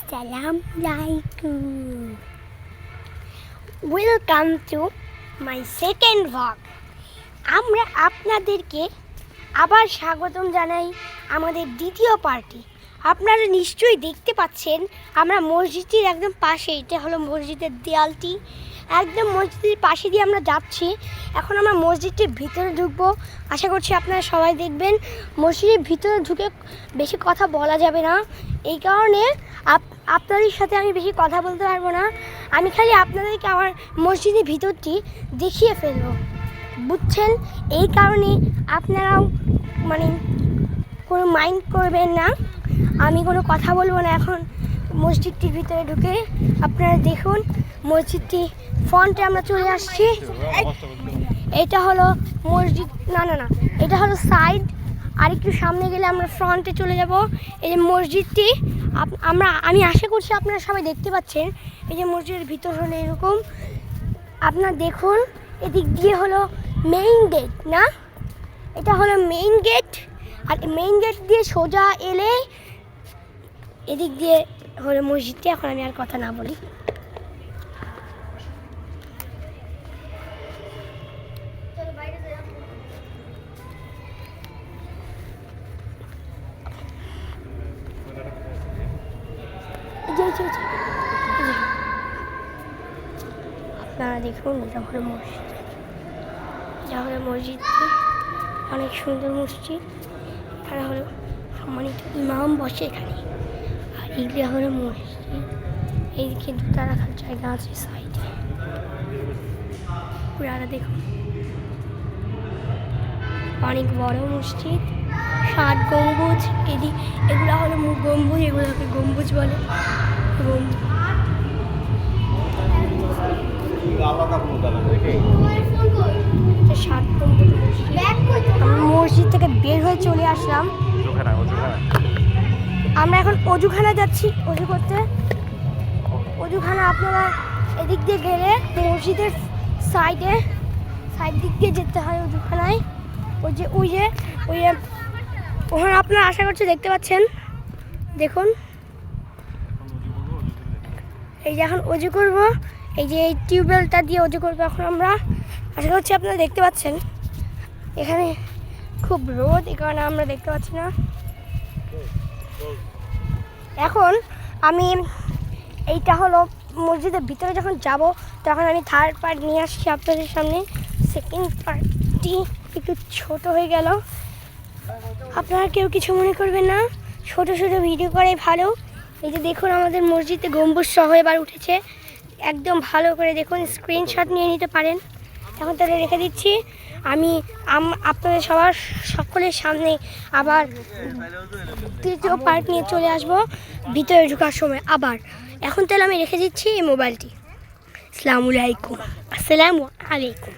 Assalamualaikum. Welcome to my second vlog. আমরা আপনাদেরকে আবার স্বাগতম জানাই আমাদের দ্বিতীয় পার্টি। আপনারা নিশ্চয়ই দেখতে পাচ্ছেন আমরা মসজিদের একদম পাশে, এটা হলো মসজিদের দেয়ালটি, একদম মসজিদের পাশে দিয়ে আমরা যাচ্ছি। এখন আমরা মসজিদটির ভিতরে ঢুকবো। আশা করছি আপনারা সবাই দেখবেন। মসজিদের ভিতরে ঢুকে বেশি কথা বলা যাবে না, এই কারণে আপনাদের সাথে আমি বেশি কথা বলতে পারবো না। আমি খালি আপনাদেরকে আমার মসজিদের ভিতরটি দেখিয়ে ফেলবো, বুঝছেন? এই কারণে আপনারাও কোনো মাইন্ড করবেন না, আমি কোনো কথা বলবো না। এখন মসজিদটির ভিতরে ঢুকে আপনারা দেখুন, মসজিদটি ফ্রন্টে আমরা চলে আসছি। এটা হলো মসজিদ, না, এটা হলো সাইড। আর একটু সামনে গেলে আমরা ফ্রন্টে চলে যাব। এই যে মসজিদটি আমি আশা করছি আপনারা সবাই দেখতে পাচ্ছেন। এই যে মসজিদের ভিতর হলো এরকম, আপনারা দেখুন। এদিক দিয়ে হলো মেইন গেট, না, এটা হলো মেইন গেট। আর মেইন গেট দিয়ে সোজা এলে এদিক দিয়ে হলো মসজিদটি। এখন আমি আর কথা না বলি, আপনারা দেখুন। এটা হলো মসজিদ, এটা হলো মসজিদটি, অনেক সুন্দর মসজিদ। এখানে হলো সম্মানিত ইমাম বসে এখানে। আর এগুলো হলো মসজিদ। এইদিকে দুটা রাখার জায়গা আছে সাইডে। পুরাটা দেখুন, অনেক বড় মসজিদ, 7 গম্বুজ। এগুলো হলো গম্বুজ, এগুলোকে গম্বুজ বলে। মসজিদ থেকে বের হয়ে চলে আসলাম। আমরা এখন অজুখানা যাচ্ছি অজু করতে। অজুখানা আপনারা এদিক দিয়ে গেলে মসজিদের সাইড দিক দিয়ে যেতে হয় অজুখানায়। ওই যে ওখানে আপনারা আশা করছি দেখতে পাচ্ছেন। দেখুন, এই যে এখন অজু করব, এই যে এই টিউবওয়েলটা দিয়ে অজু করবো এখন আমরা। আশা করছি আপনারা দেখতে পাচ্ছেন। এখানে খুব রোদ, এই কারণে আমরা দেখতে পাচ্ছি না। এখন আমি এইটা হলো মসজিদের ভিতরে যখন যাব, তখন আমি থার্ড পার্ট নিয়ে আসছি আপনাদের সামনে। সেকেন্ড পার্টটি একটু ছোট হয়ে গেল, আপনারা কেউ কিছু মনে করবেন না। ছোট ভিডিও করে ভালো। এই যে দেখুন, আমাদের মসজিদে গম্বুজ সহ এবার উঠেছে। একদম ভালো করে দেখুন, স্ক্রিনশট নিয়ে নিতে পারেন। এখন তাহলে রেখে দিচ্ছি। আমি আপনাদের সকলের সামনে আবার তৃতীয় পার্ট নিয়ে চলে আসব ভিতরে ঢোকার সময় আবার। এখন তাহলে আমি রেখে দিচ্ছি এই মোবাইলটি। আসসালামু আলাইকুম।